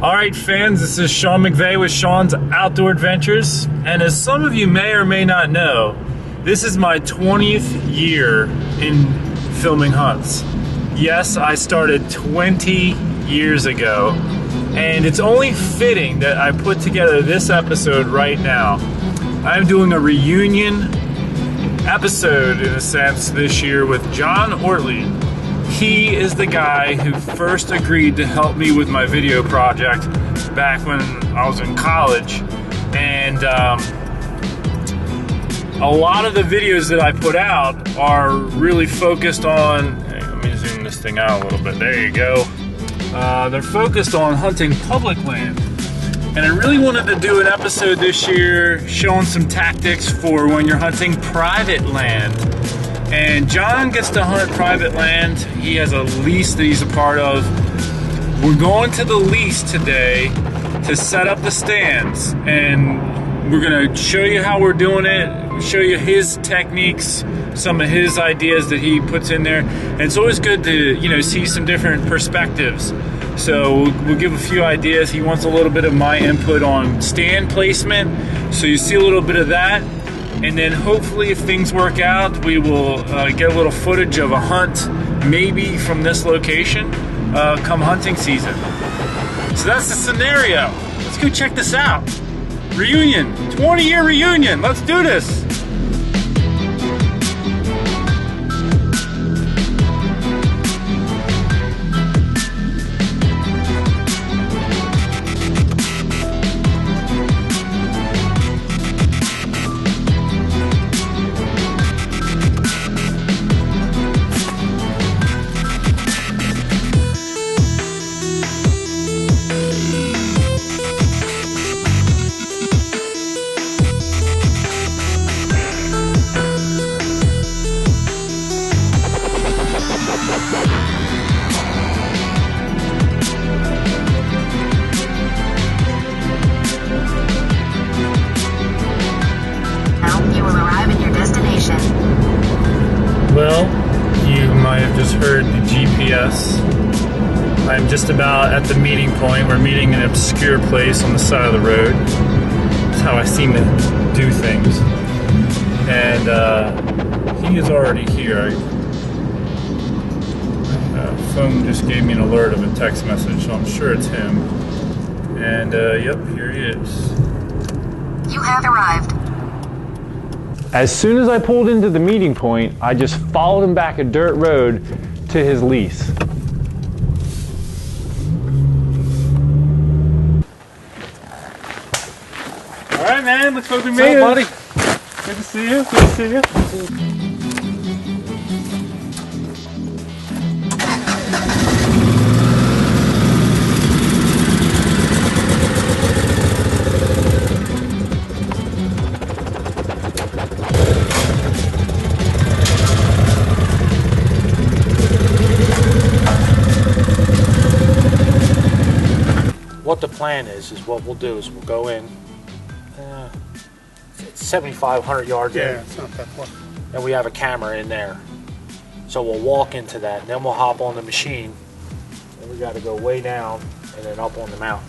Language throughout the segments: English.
Alright fans, this is Sean McVeigh with Sean's Outdoor Adventures, and as some of you may or may not know, this is my 20th year in filming hunts. Yes, I started 20 years ago, and it's only fitting that I put together this episode right now. I'm doing a reunion episode, in a sense, this year with John Ortlieb. He is the guy who first agreed to help me with my video project back when I was in college. And a lot of the videos that I put out are really focused on, hey, let me zoom this thing out a little bit, there you go. They're focused on hunting public land. And I really wanted to do an episode this year showing some tactics for when you're hunting private land. And John gets to hunt private land. He has a lease that he's a part of. We're going to the lease today to set up the stands, and we're gonna show you how we're doing it, show you his techniques, some of his ideas that he puts in there. And it's always good to, see some different perspectives. So we'll give a few ideas. He wants a little bit of my input on stand placement, so you see a little bit of that. And then hopefully, if things work out, we will get a little footage of a hunt, maybe from this location, come hunting season. So that's the scenario. Let's go check this out. Reunion, 20-year reunion. Let's do this. Well, you might have just heard the GPS. I'm just about at the meeting point. We're meeting in an obscure place on the side of the road. That's how I seem to do things. And he is already here. Phone just gave me an alert of a text message, so I'm sure it's him. And yep, here he is. You have arrived. As soon as I pulled into the meeting point, I just followed him back a dirt road to his lease. All right, man. Looks like we made it, buddy. Good to see you. Good to see you. What the plan is what we'll do is we'll go in, it's 7,500 yards in. Yeah, it's not that far. And we have a camera in there. So we'll walk into that, and then we'll hop on the machine, and we got to go way down and then up on the mountain.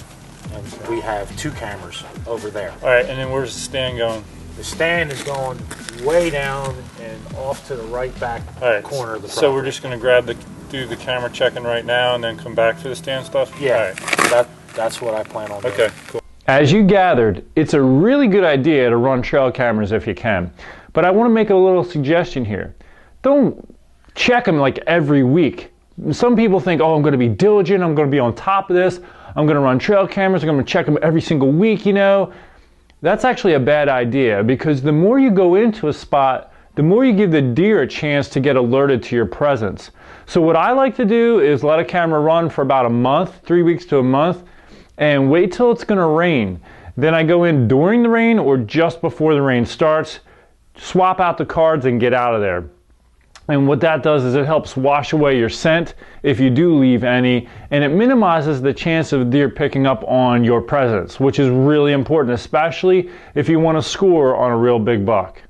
And we have 2 cameras over there. All right, and then where's the stand going? The stand is going way down and off to the right back corner of the property. So we're just going to do the camera checking right now and then come back for the stand stuff? Yeah, right. That's what I plan on doing. Okay, cool. As you gathered, it's a really good idea to run trail cameras if you can. But I want to make a little suggestion here. Don't check them like every week. Some people think, oh, I'm going to be diligent, I'm going to be on top of this, I'm going to run trail cameras, I'm going to check them every single week, That's actually a bad idea, because the more you go into a spot, the more you give the deer a chance to get alerted to your presence. So what I like to do is let a camera run for about a month, 3 weeks to a month, and wait till it's going to rain. Then I go in during the rain or just before the rain starts, swap out the cards and get out of there. And what that does is it helps wash away your scent if you do leave any, and it minimizes the chance of deer picking up on your presence, which is really important, especially if you want to score on a real big buck.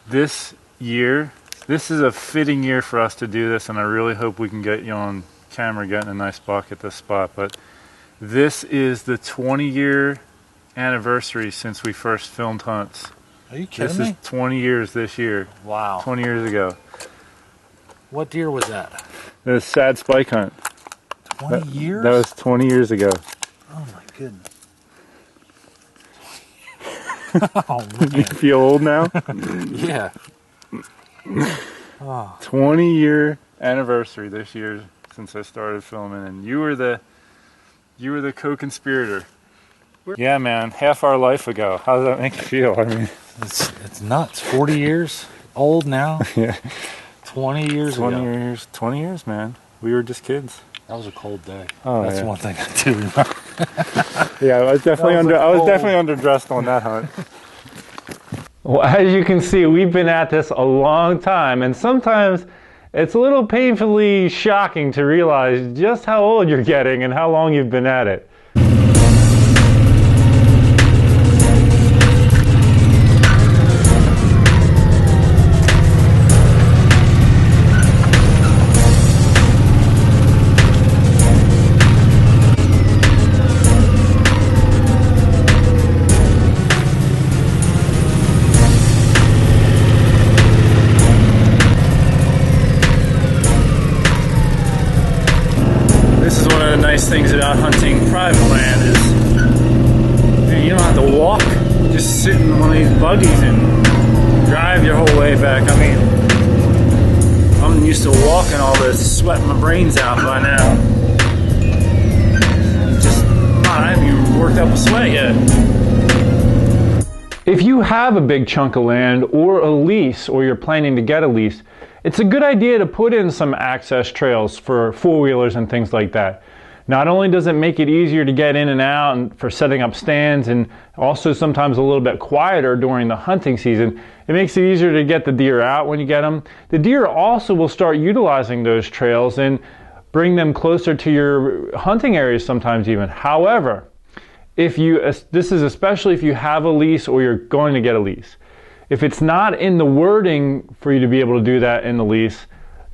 This year, this is a fitting year for us to do this, and I really hope we can get you on camera getting a nice buck at this spot. But This is the 20-year anniversary since we first filmed hunts. Are you kidding This me? is 20 years this year. Wow. 20 years ago. What deer was that? The sad spike hunt. 20 years? That was 20 years ago. Oh my goodness. Oh You man. feel old now? Yeah. 20-year anniversary this year since I started filming, and you were the co-conspirator. Yeah, man, half our life ago. How does that make you feel? I mean, It's nuts. 40 years old now. yeah, 20 years 20 ago. years, 20 years, man. We were just kids. That was a cold day. Oh, That's yeah. one thing I do remember. Yeah, I was definitely That was I was cold. definitely underdressed on that hunt. Well, as you can see, we've been at this a long time, and sometimes it's a little painfully shocking to realize just how old you're getting and how long you've been at it. This is one of the nice things about hunting private land is, hey, you don't have to walk. Just sit in one of these buggies and drive your whole way back. I mean, I'm used to walking all this, sweating my brains out by now. I haven't even worked up a sweat yet. If you have a big chunk of land or a lease, or you're planning to get a lease, it's a good idea to put in some access trails for four-wheelers and things like that. Not only does it make it easier to get in and out and for setting up stands, and also sometimes a little bit quieter during the hunting season, it makes it easier to get the deer out when you get them. The deer also will start utilizing those trails and bring them closer to your hunting areas sometimes even. However, this is especially if you have a lease or you're going to get a lease. If it's not in the wording for you to be able to do that in the lease,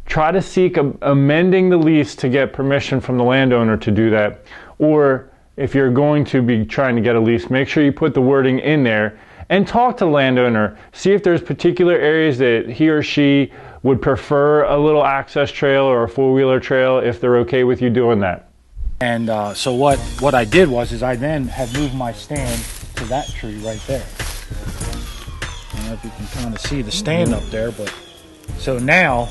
try to seek amending the lease to get permission from the landowner to do that. Or if you're going to be trying to get a lease, make sure you put the wording in there and talk to the landowner. See if there's particular areas that he or she would prefer a little access trail or a four-wheeler trail, if they're okay with you doing that. And so what I did was I then had moved my stand to that tree right there. I don't know if you can kind of see the stand up there, but so now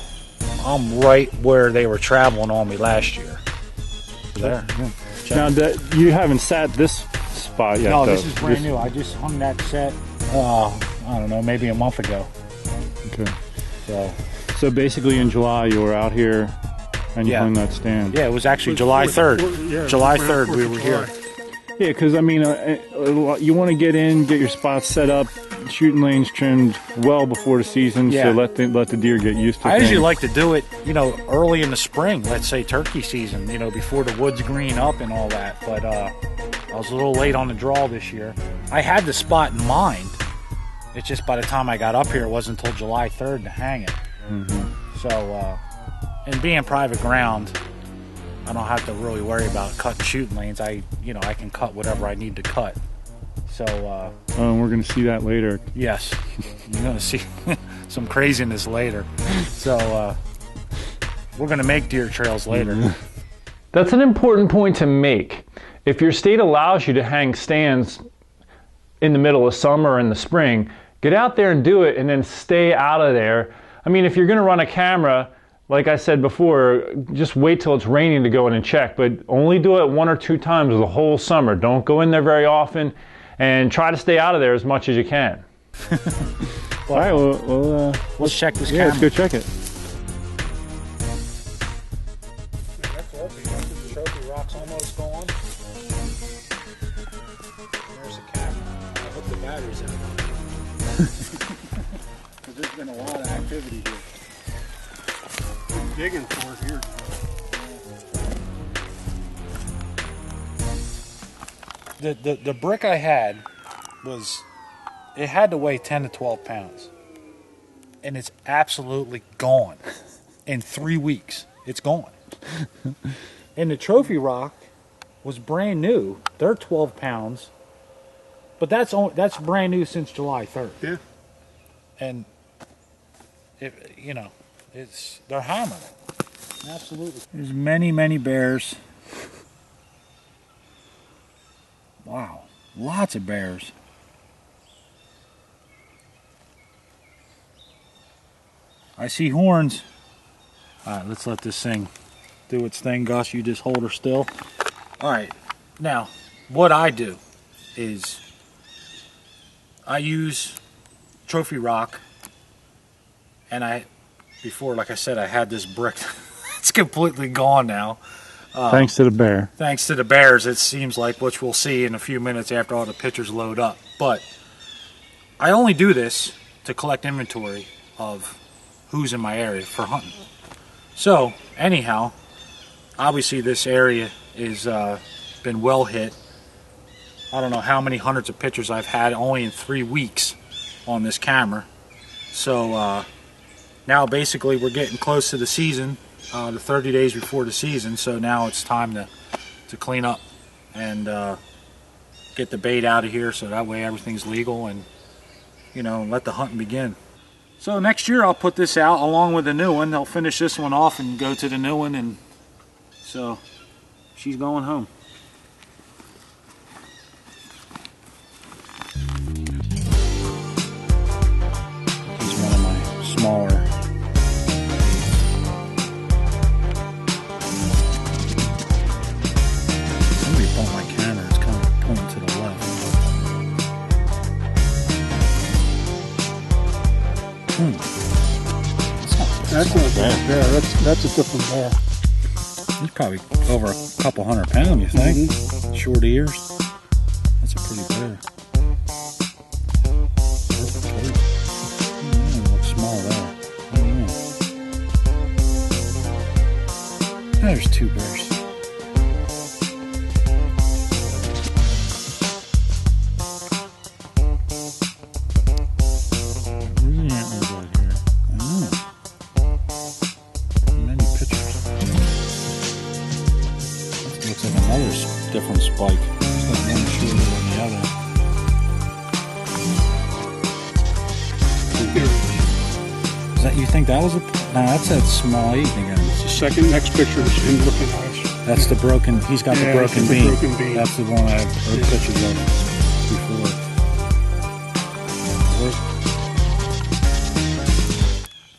I'm right where they were traveling on me last year. There. Now, you haven't sat this spot yet, No, though. this is brand new. I just hung that set, I don't know, maybe a month ago. Okay. So So basically in July you were out here and you Yeah. hung that stand. yeah, it was actually July 3rd. July 3rd we were here. Yeah, because I mean, you want to get in, get your spots set up, shooting lanes trimmed well before the season, Yeah. so let the deer get used to I things. usually like to do it, early in the spring, let's say turkey season, before the woods green up and all that. But I was a little late on the draw this year. I had the spot in mind. It's just by the time I got up here, it wasn't until July 3rd to hang it. So, and being private ground, I don't have to really worry about cutting shooting lanes. I can cut whatever I need to cut. So, we're going to see that later. yes, you're going to see some craziness later. So, we're going to make deer trails later. That's an important point to make. If your state allows you to hang stands in the middle of summer or in the spring, get out there and do it, and then stay out of there. I mean, if you're going to run a camera, like I said before, just wait till it's raining to go in and check, but only do it 1 or 2 times the whole summer. Don't go in there very often, and try to stay out of there as much as you can. All right, well, Let's check this yeah, camera. let's go check it. The trophy rock's almost gone. There's the camera. I hope the battery's out. Because there's been a lot of activity here. Digging for it here. The brick I had it had to weigh 10 to 12 pounds. And it's absolutely gone. In 3 weeks, it's gone. And the trophy rock was brand new. They're 12 pounds, but that's brand new since July 3rd. Yeah. And they're hammering. Absolutely. There's many bears. Wow, lots of bears. I see horns. All right, let's let this thing do its thing. Gus, you just hold her still. All right, now what I do is I use trophy rock, and before, like I said, I had this brick. It's completely gone now. Thanks to the bear. Thanks to the bears, it seems like, which we'll see in a few minutes after all the pictures load up. But I only do this to collect inventory of who's in my area for hunting. So, anyhow, obviously this area is been well hit. I don't know how many hundreds of pictures I've had only in 3 weeks on this camera. So now basically we're getting close to the season, the 30 days before the season. So now it's time to clean up and get the bait out of here, so that way everything's legal, and let the hunting begin. So next year I'll put this out along with the new one. They'll finish this one off and go to the new one, and so she's going home. He's one of my smaller. Somebody bumped my camera. It's kind of pointing to the left. That's not a bear. That's a different bear. He's probably over a couple 100 pounds, you think? Mm-hmm. Short ears. That's a pretty bear. Looks small there. There's two bears. Different spike. It's like one shorter than the other. Is that, you think that was a... No, that's that small eating again. It's the second next picture is him looking at us. That's the broken... He's got the broken beam. Broken beam. That's the one I have heard pictures of before.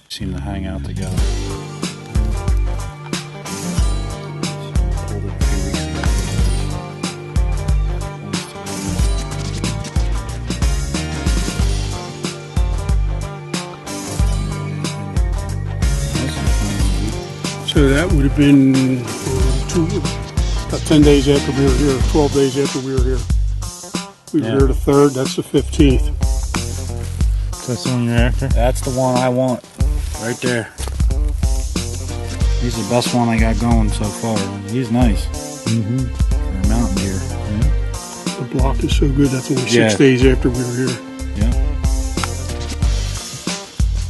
Seem to hang out together. So that would have been about 10 days after we were here, 12 days after we were here. We were here the 3rd, that's the 15th. That's the one you're after? That's the one I want, right there. He's the best one I got going so far. He's nice. Mm-hmm. For a mountain deer. Yeah. The block is so good, that's only 6 days after we were here. Yeah.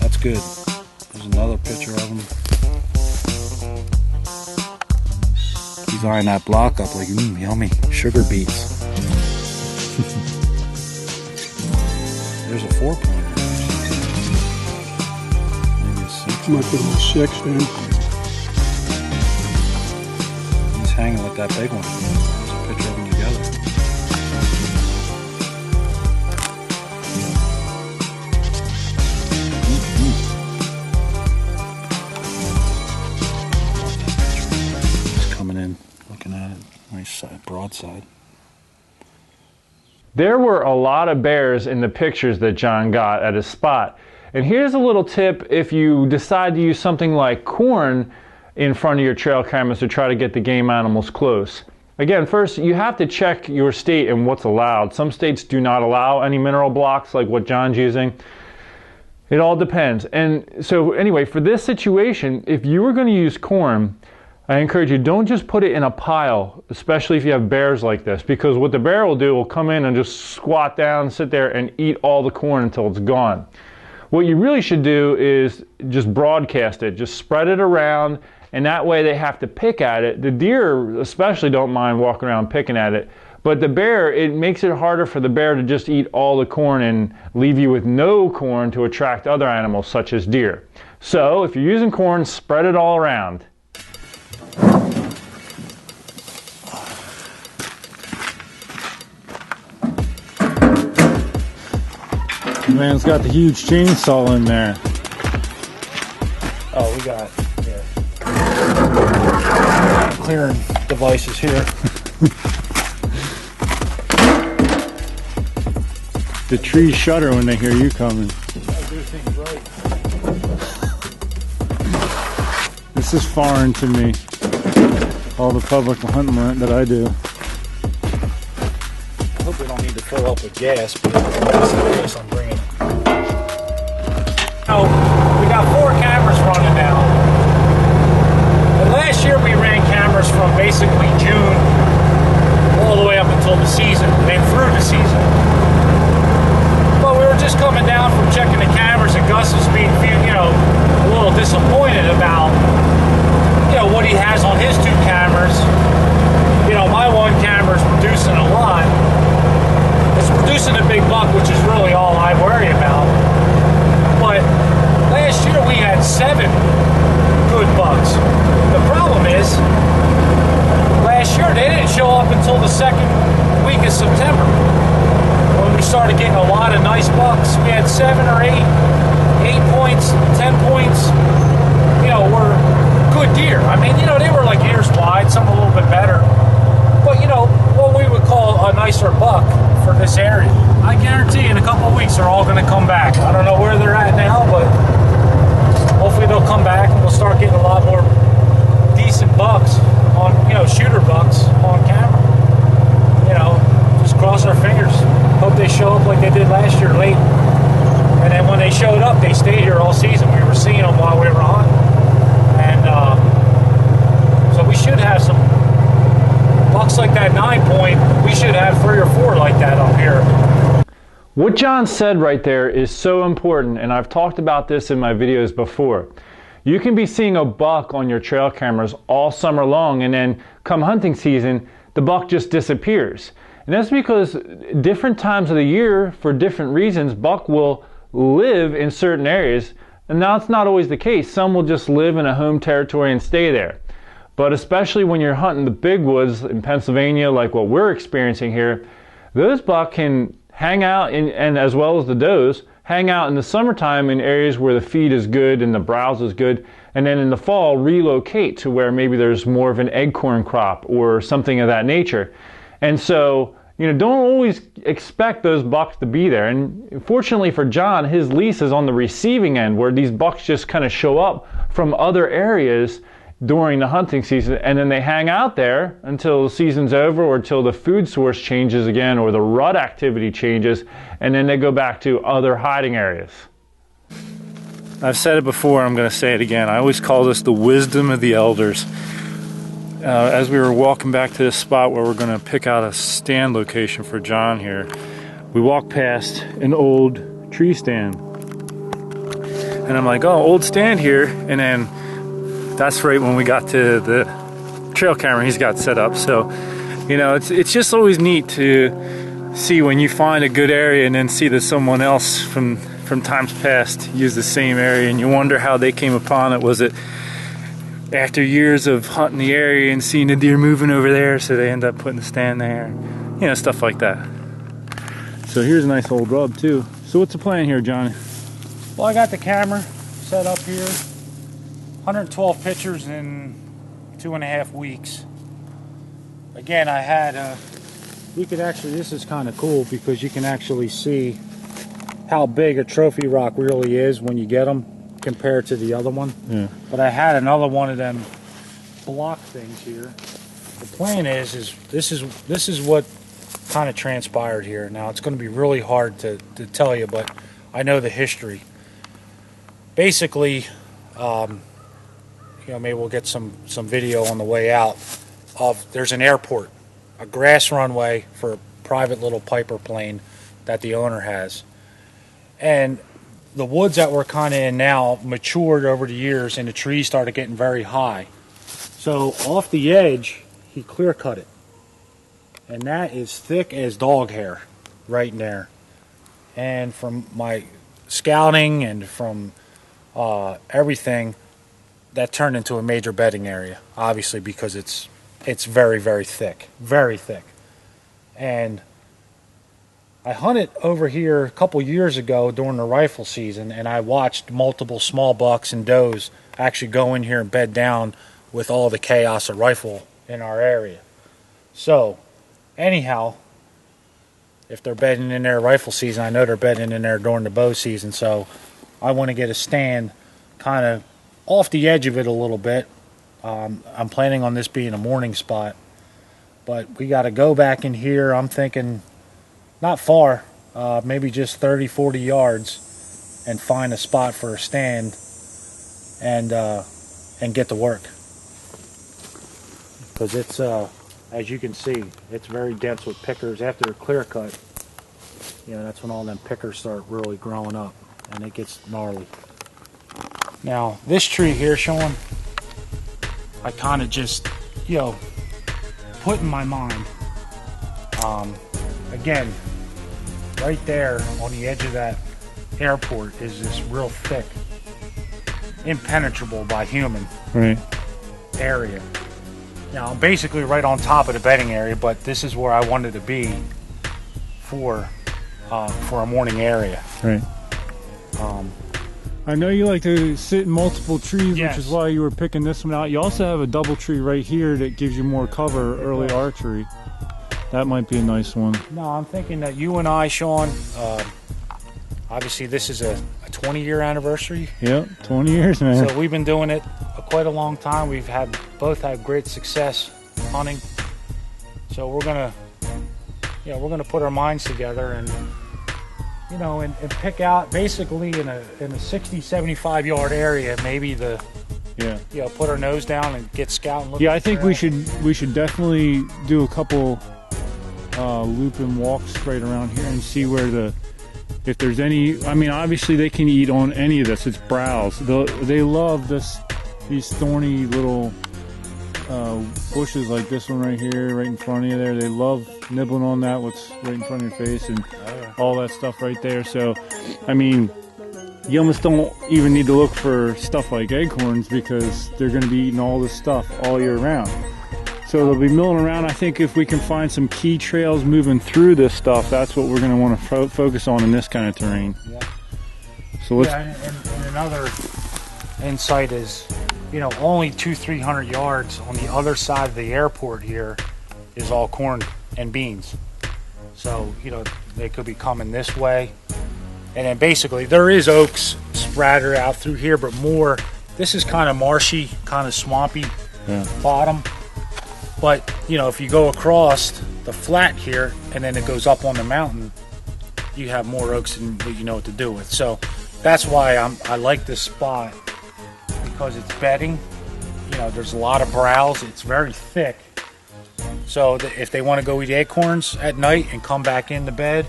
That's good. There's another picture of him. He's eyeing that block up like, yummy, sugar beets. There's a 4-pointer. Maybe a 6. Might put him a 6 then. He's hanging with that big one. There's a picture of them together. He's coming in, looking at it. Nice side, broadside. There were a lot of bears in the pictures that John got at his spot. And here's a little tip if you decide to use something like corn in front of your trail cameras to try to get the game animals close. Again, first you have to check your state and what's allowed. Some states do not allow any mineral blocks like what John's using. It all depends. And so anyway, for this situation, if you were going to use corn, I encourage you, don't just put it in a pile, especially if you have bears like this, because what the bear will do will come in and just squat down, sit there and eat all the corn until it's gone. What you really should do is just broadcast it, just spread it around and that way they have to pick at it. The deer especially don't mind walking around picking at it, but the bear, it makes it harder for the bear to just eat all the corn and leave you with no corn to attract other animals such as deer. So if you're using corn, spread it all around. Man's got the huge chainsaw in there. Oh, we got clearing devices here. The trees shudder when they hear you coming. I do things right. This is foreign to me. All the public hunting that I do. I hope we don't need to fill up with gas, but that's the case I'm bringing it. Oh, we got 4 cameras running now. And last year we ran cameras from basically June all the way up until the season and through the season. But we were just coming down from checking the cameras, and Gus was being, a little disappointed about, what he has on his 2 cameras. My 1 camera is producing a lot. It's producing a big buck, which is really all I worry about. But last year we had 7 good bucks. The problem is, last year they didn't show up until the 2nd week of September, when we started getting a lot of nice bucks. We had 7 or 8 points, 10 points, were good deer. I mean, they were like ears wide, some a little bit better. But, what we would call a nicer buck for this area. I guarantee in a couple of weeks they're all going to come back. I don't know where they're at now, but hopefully they'll come back and we'll start getting a lot more decent bucks on, shooter bucks on camera. Just cross our fingers. Hope they show up like they did last year late. And then when they showed up, they stayed here all season. We were seeing them while we were hunting. And so we should have some bucks like that 9 point. We should have 3 or 4 like that up here. What John said right there is so important, and I've talked about this in my videos before. You can be seeing a buck on your trail cameras all summer long, and then come hunting season, the buck just disappears. And that's because different times of the year, for different reasons, buck will live in certain areas, and that's not always the case. Some will just live in a home territory and stay there. But especially when you're hunting the big woods in Pennsylvania, like what we're experiencing here, those buck can hang out, and as well as the does, hang out in the summertime in areas where the feed is good and the browse is good, and then in the fall relocate to where maybe there's more of an acorn crop or something of that nature. And so, don't always expect those bucks to be there. And fortunately for John, his lease is on the receiving end, where these bucks just kind of show up from other areas during the hunting season, and then they hang out there until the season's over, or until the food source changes again, or the rut activity changes, and then they go back to other hiding areas. I've said it before, I'm going to say it again. I always call this the wisdom of the elders. As we were walking back to this spot where we're going to pick out a stand location for John here, we walked past an old tree stand. And I'm like, oh, old stand here. And then that's right when we got to the trail camera he's got set up. So, it's just always neat to see when you find a good area and then see that someone else from times past used the same area, and you wonder how they came upon it. Was it after years of hunting the area and seeing the deer moving over there, so they end up putting the stand there? Stuff like that. So here's a nice old rub too. So what's the plan here, Johnny? Well, I got the camera set up here. 112 pictures in 2.5 weeks. Again, I had we could actually, this is kind of cool because you can actually see how big a trophy rock really is when you get them compared to the other one. Yeah. But I had another one of them block things here. The plan is this is what kind of transpired here. Now it's going to be really hard to tell you, but I know the history. Basically, maybe we'll get some video on the way out of, there's an airport, a grass runway for a private little Piper plane that the owner has. And the woods that we're kind of in now matured over the years, and the trees started getting very high. So off the edge, he clear cut it. And that is thick as dog hair right in there. And from my scouting and from everything, that turned into a major bedding area, obviously, because it's very, very thick. Very thick. And I hunted over here a couple years ago during the rifle season, and I watched multiple small bucks and does actually go in here and bed down with all the chaos of rifle in our area. So, anyhow, if they're bedding in there rifle season, I know they're bedding in there during the bow season, so I want to get a stand kind of off the edge of it a little bit. I'm planning on this being a morning spot, but we got to go back in here. I'm thinking not far, maybe just 30, 40 yards, and find a spot for a stand and get to work. Because it's, as you can see, it's very dense with pickers. After a clear cut, you know, that's when all them pickers start really growing up, and it gets gnarly. Now, this tree here, Sean, I kind of just, you know, put in my mind, again, right there on the edge of that airport is this real thick, impenetrable by human area. Now, I'm basically right on top of the bedding area, but this is where I wanted to be for a morning area. Right. I know you like to sit in multiple trees, yes, which is why you were picking this one out. You also have a double tree right here that gives you more cover early archery. That might be a nice one. No, I'm thinking that you and I, Sean, obviously this is a 20-year anniversary. Yep, 20 years, man. So we've been doing it quite a long time. We've both had great success hunting. So we're gonna put our minds together and, you know, and pick out basically in a 60, 75 yard area, maybe you know, put our nose down and get scouting. Yeah, I think we should definitely do a couple loop and walks right around here and see where if there's any. I mean, obviously they can eat on any of this. It's browse. They love these thorny little bushes like this one right here, right in front of you there. They love nibbling on that, what's right in front of your face, and all that stuff right there. So, I mean, you almost don't even need to look for stuff like acorns because they're going to be eating all this stuff all year round. So they'll be milling around. I think if we can find some key trails moving through this stuff, that's what we're going to want to focus on in this kind of terrain. Yeah. So let's. Yeah, and another insight is, you know, only 200-300 yards on the other side of the airport here is all corn and beans. So, you know, they could be coming this way. And then basically there is oaks sprattered out through here, but more, this is kind of marshy, kind of swampy bottom. But, you know, if you go across the flat here and then it goes up on the mountain, you have more oaks than you know what to do with. So that's why I like this spot, because it's bedding. You know, there's a lot of browse. It's very thick. So if they want to go eat acorns at night and come back into bed,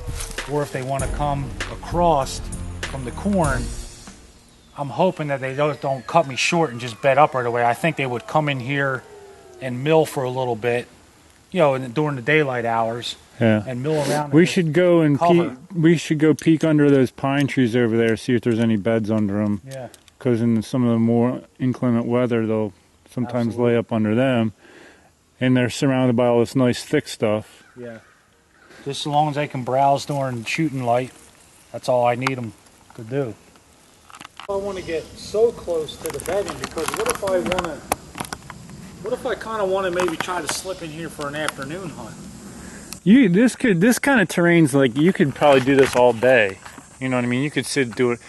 or if they want to come across from the corn, I'm hoping that they don't cut me short and just bed up right away. I think they would come in here and mill for a little bit, you know, during the daylight hours, and mill around. We should go and peek under those pine trees over there, see if there's any beds under them. Yeah. Because in some of the more inclement weather, they'll sometimes lay up under them, and they're surrounded by all this nice thick stuff. Yeah. Just as long as they can browse during shooting light, that's all I need them to do. I want to get so close to the bedding because what if I kind of want to maybe try to slip in here for an afternoon hunt? This kind of terrain's like, you could probably do this all day. You know what I mean? You could do it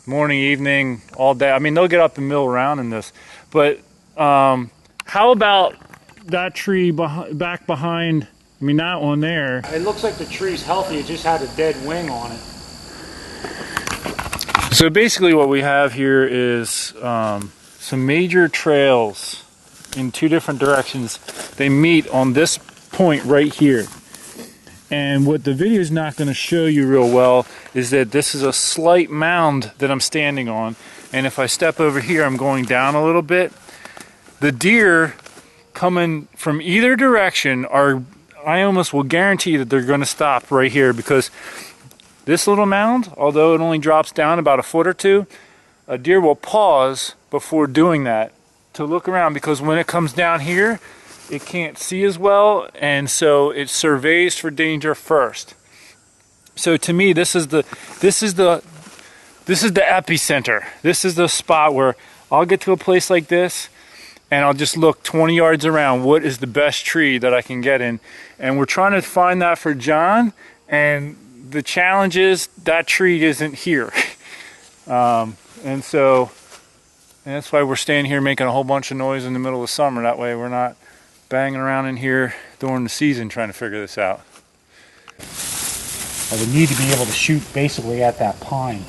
morning, evening, all day. I mean, they'll get up and mill around in this. But how about that tree back behind? I mean, that one there. It looks like the tree's healthy. It just had a dead wing on it. So basically what we have here is some major trails in two different directions. They meet on this point right here. And what the video is not going to show you real well is that this is a slight mound that I'm standing on. And if I step over here, I'm going down a little bit. The deer coming from either direction are, I almost will guarantee that they're going to stop right here, because this little mound, although it only drops down about a foot or two, a deer will pause before doing that to look around, because when it comes down here, it can't see as well, and so it surveys for danger first. So to me, this is the epicenter. This is the spot where I'll get to a place like this and I'll just look 20 yards around. What is the best tree that I can get in? And we're trying to find that for John, and the challenge is that tree isn't here. And that's why we're staying here making a whole bunch of noise in the middle of summer. That way we're not banging around in here during the season trying to figure this out. I would need to be able to shoot basically at that pine.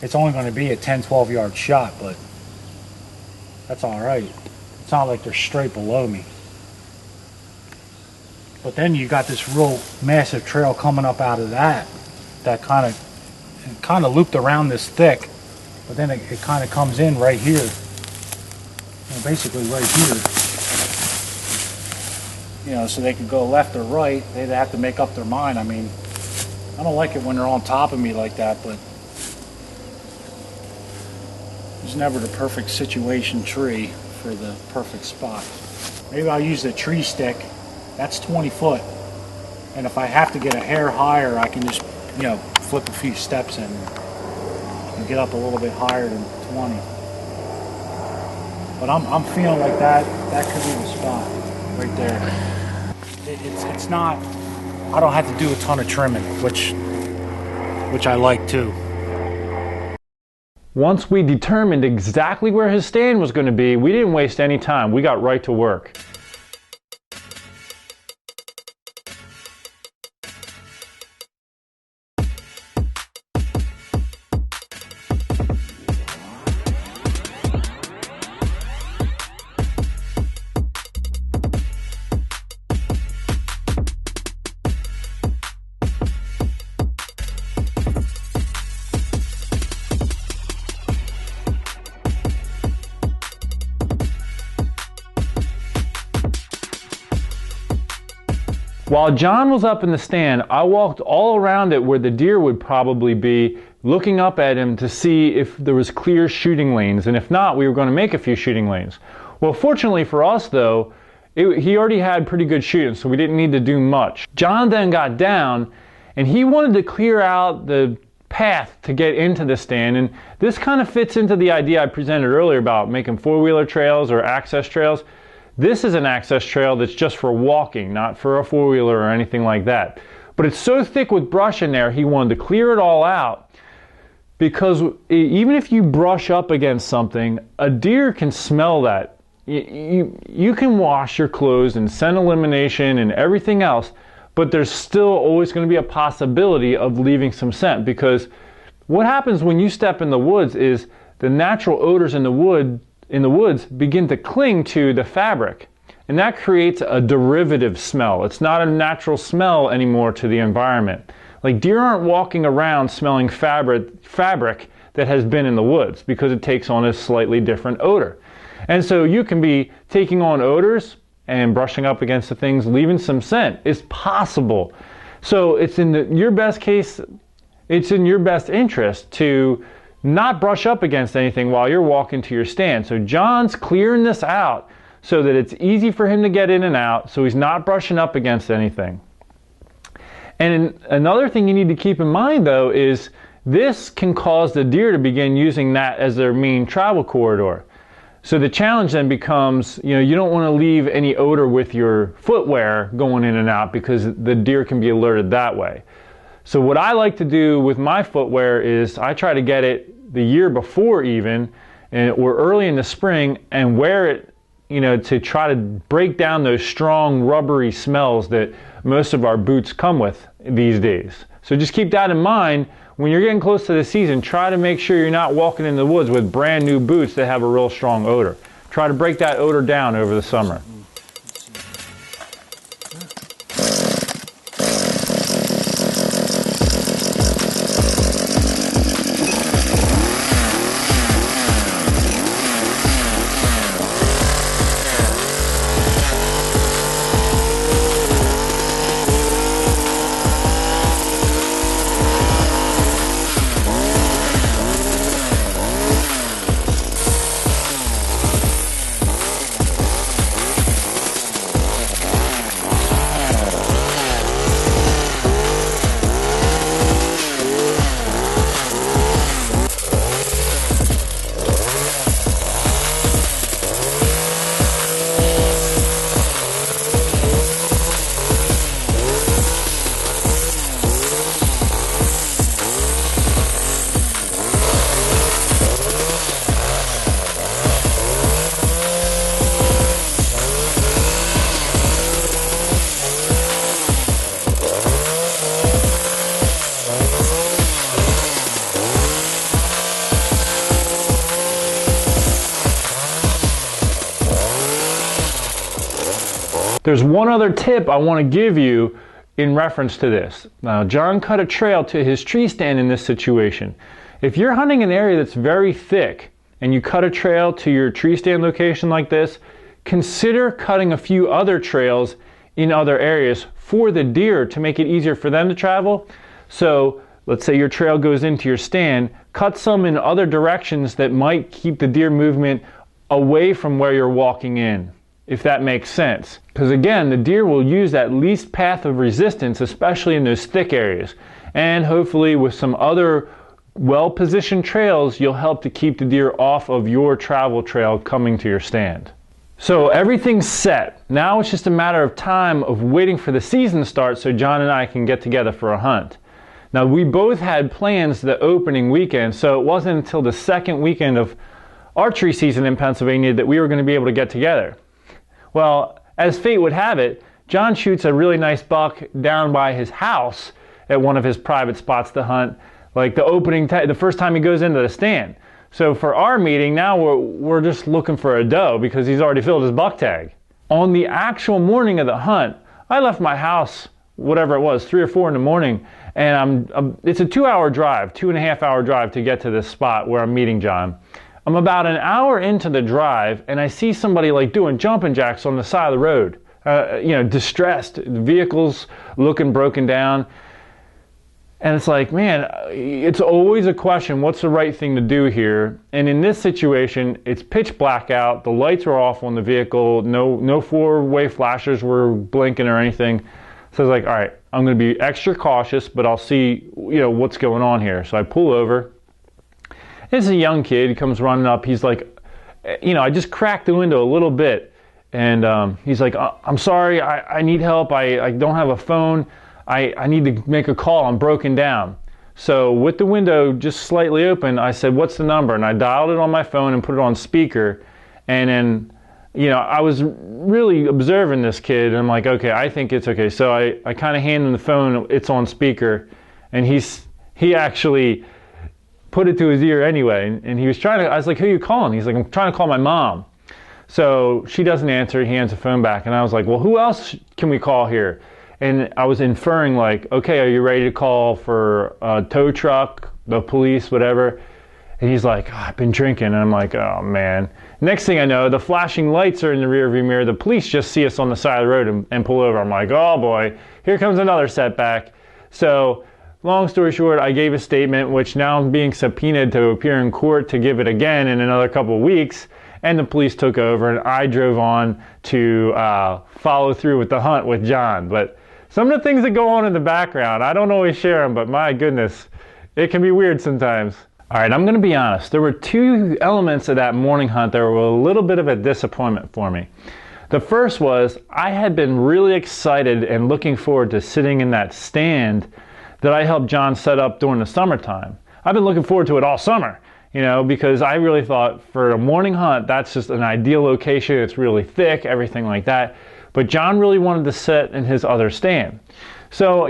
It's only going to be a 10-12 yard shot, but that's all right. It's not like they're straight below me. But then you got this real massive trail coming up out of that kind of looped around this thick, but then it kind of comes in right here. Basically right here. So they could go left or right. They'd have to make up their mind. I mean, I don't like it when they're on top of me like that, but there's never the perfect situation tree for the perfect spot. Maybe I'll use the tree stick. That's 20 foot. And if I have to get a hair higher, I can just, flip a few steps in and get up a little bit higher than 20. But I'm feeling like that could be the spot right there. It's not, I don't have to do a ton of trimming, which I like too. Once we determined exactly where his stand was going to be, we didn't waste any time. We got right to work. While John was up in the stand, I walked all around it where the deer would probably be, looking up at him to see if there was clear shooting lanes, and if not, we were going to make a few shooting lanes. Well, fortunately for us though, he already had pretty good shooting, so we didn't need to do much. John then got down, and he wanted to clear out the path to get into the stand, and this kind of fits into the idea I presented earlier about making four-wheeler trails or access trails. This is an access trail that's just for walking, not for a four-wheeler or anything like that. But it's so thick with brush in there, he wanted to clear it all out, because even if you brush up against something, a deer can smell that. You can wash your clothes and scent elimination and everything else, but there's still always going to be a possibility of leaving some scent, because what happens when you step in the woods is the natural odors in the woods begin to cling to the fabric, and that creates a derivative smell. It's not a natural smell anymore to the environment. Like, deer aren't walking around smelling fabric that has been in the woods, because it takes on a slightly different odor. And so you can be taking on odors and brushing up against the things, leaving some scent. It's possible. So it's in your best case, it's in your best interest to not brush up against anything while you're walking to your stand. So John's clearing this out so that it's easy for him to get in and out, so he's not brushing up against anything. And another thing you need to keep in mind though is this can cause the deer to begin using that as their main travel corridor. So the challenge then becomes, you don't want to leave any odor with your footwear going in and out, because the deer can be alerted that way. So what I like to do with my footwear is I try to get it the year before even, or early in the spring, and wear it, to try to break down those strong rubbery smells that most of our boots come with these days. So just keep that in mind. When you're getting close to the season, try to make sure you're not walking in the woods with brand new boots that have a real strong odor. Try to break that odor down over the summer. There's one other tip I want to give you in reference to this. Now, John cut a trail to his tree stand in this situation. If you're hunting an area that's very thick and you cut a trail to your tree stand location like this, consider cutting a few other trails in other areas for the deer to make it easier for them to travel. So let's say your trail goes into your stand, cut some in other directions that might keep the deer movement away from where you're walking in, if that makes sense. Because again, the deer will use that least path of resistance, especially in those thick areas. And hopefully with some other well-positioned trails, you'll help to keep the deer off of your travel trail coming to your stand. So everything's set. Now it's just a matter of time of waiting for the season to start so John and I can get together for a hunt. Now we both had plans the opening weekend, so it wasn't until the second weekend of archery season in Pennsylvania that we were going to be able to get together. Well, as fate would have it, John shoots a really nice buck down by his house at one of his private spots to hunt, like the first time he goes into the stand. So for our meeting, now we're just looking for a doe because he's already filled his buck tag. On the actual morning of the hunt, I left my house, whatever it was, 3 or 4 in the morning, and it's a 2-hour drive, 2.5-hour drive to get to this spot where I'm meeting John. I'm about an hour into the drive, and I see somebody like doing jumping jacks on the side of the road, distressed, the vehicle's looking broken down. And it's like, man, it's always a question, what's the right thing to do here? And in this situation, it's pitch black out, the lights were off on the vehicle, no 4-way flashers were blinking or anything. So I was like, all right, I'm going to be extra cautious, but I'll see, what's going on here. So I pull over. This is a young kid, he comes running up, he's like, I just cracked the window a little bit. And he's like, I'm sorry, I need help, I don't have a phone. I need to make a call, I'm broken down. So with the window just slightly open, I said, what's the number? And I dialed it on my phone and put it on speaker. And then, I was really observing this kid, and I'm like, okay, I think it's okay. So I kind of hand him the phone, it's on speaker, and he actually put it to his ear anyway. And he was I was like, who are you calling? He's like, I'm trying to call my mom. So she doesn't answer, he hands the phone back, and I was like, well, who else can we call here? And I was inferring like, okay, are you ready to call for a tow truck, the police, whatever? And he's like, I've been drinking. And I'm like, oh man. Next thing I know, the flashing lights are in the rearview mirror. The police just see us on the side of the road and pull over. I'm like, oh boy, here comes another setback. So long story short, I gave a statement, which now I'm being subpoenaed to appear in court to give it again in another couple of weeks. And the police took over, and I drove on to follow through with the hunt with John. But some of the things that go on in the background, I don't always share them, but my goodness, it can be weird sometimes. All right, I'm going to be honest. There were 2 elements of that morning hunt that were a little bit of a disappointment for me. The first was I had been really excited and looking forward to sitting in that stand that I helped John set up during the summertime. I've been looking forward to it all summer, because I really thought for a morning hunt, that's just an ideal location. It's really thick, everything like that. But John really wanted to sit in his other stand. So,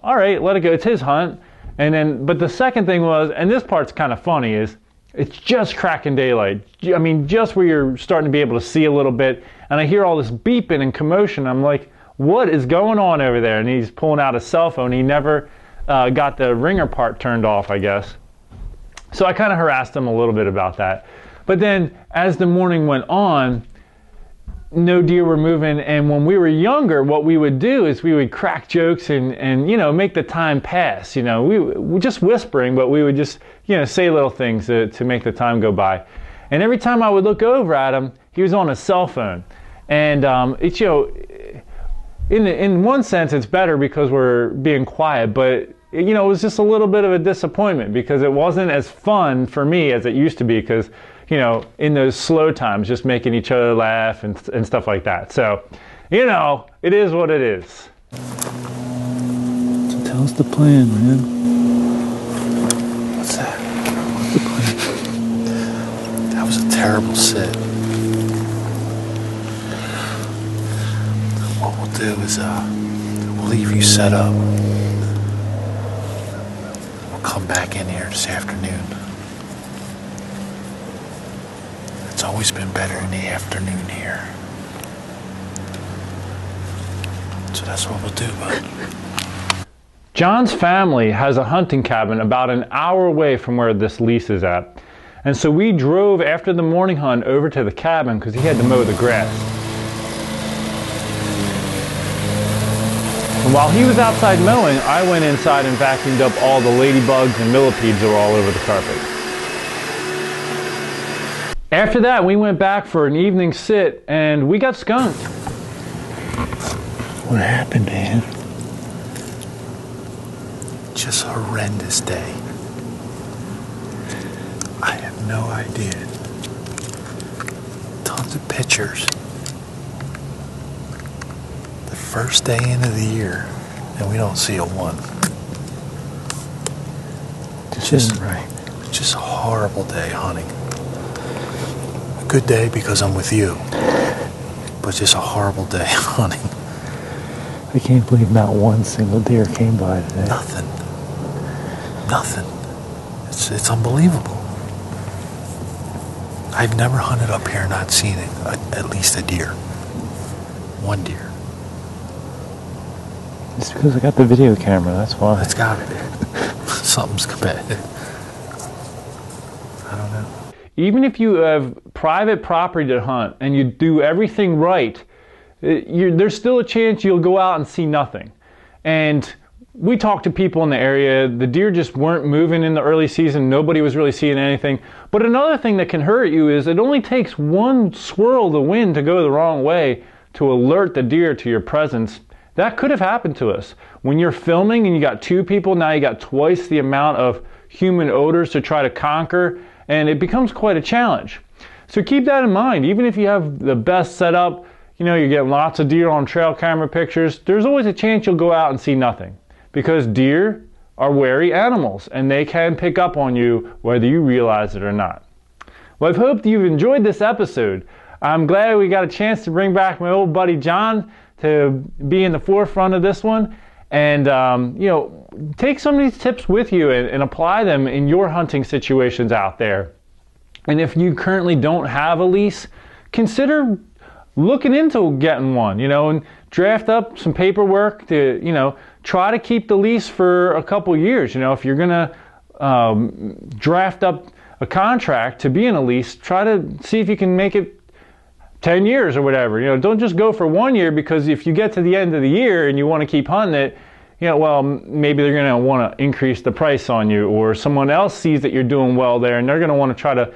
all right, let it go. It's his hunt. But the second thing was, and this part's kind of funny, is it's just cracking daylight. I mean, just where you're starting to be able to see a little bit. And I hear all this beeping and commotion. I'm like, what is going on over there? And he's pulling out his cell phone. He never got the ringer part turned off, I guess. So I kind of harassed him a little bit about that. But then as the morning went on, no deer were moving, and when we were younger, what we would do is we would crack jokes and make the time pass. We were just whispering, but we would just say little things to make the time go by. And every time I would look over at him, he was on his cell phone. And it's in one sense it's better because we're being quiet, but it was just a little bit of a disappointment because it wasn't as fun for me as it used to be, because in those slow times, just making each other laugh and stuff like that. So, it is what it is. So tell us the plan, man. What's that? What's the plan? That was a terrible sit. What we'll do is we'll leave you set up. We'll come back in here this afternoon. It's always been better in the afternoon here. So that's what we'll do, bud. John's family has a hunting cabin about an hour away from where this lease is at. And so we drove after the morning hunt over to the cabin because he had to mow the grass. And while he was outside mowing, I went inside and vacuumed up all the ladybugs and millipedes that were all over the carpet. After that, we went back for an evening sit and we got skunked. What happened, man? Just a horrendous day. I have no idea. Tons of pictures. The first day into the year, and we don't see a one. This isn't right. Just a horrible day hunting. A good day because I'm with you, but just a horrible day hunting. I can't believe not one single deer came by today. Nothing. It's unbelievable. I've never hunted up here and not seen at least a deer. One deer. It's because I got the video camera, that's why. It's gotta be. Something's bad. I don't know. Even if you have private property to hunt and you do everything right, there's still a chance you'll go out and see nothing. And we talked to people in the area, the deer just weren't moving in the early season, nobody was really seeing anything. But another thing that can hurt you is it only takes one swirl of the wind to go the wrong way to alert the deer to your presence. That could have happened to us. When you're filming and you got two people, now you got twice the amount of human odors to try to conquer, and it becomes quite a challenge. So keep that in mind. Even if you have the best setup, you're getting lots of deer on trail camera pictures, there's always a chance you'll go out and see nothing. Because deer are wary animals and they can pick up on you whether you realize it or not. Well, I've hoped you've enjoyed this episode. I'm glad we got a chance to bring back my old buddy John to be in the forefront of this one. And, take some of these tips with you and apply them in your hunting situations out there. And if you currently don't have a lease, consider looking into getting one, and draft up some paperwork to, try to keep the lease for a couple years. If you're going to draft up a contract to be in a lease, try to see if you can make it 10 years or whatever. Don't just go for 1 year, because if you get to the end of the year and you want to keep hunting it, maybe they're going to want to increase the price on you, or someone else sees that you're doing well there and they're going to want to try to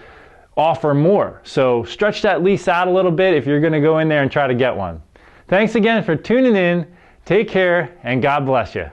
offer more. So stretch that lease out a little bit if you're going to go in there and try to get one. Thanks again for tuning in. Take care, and God bless you.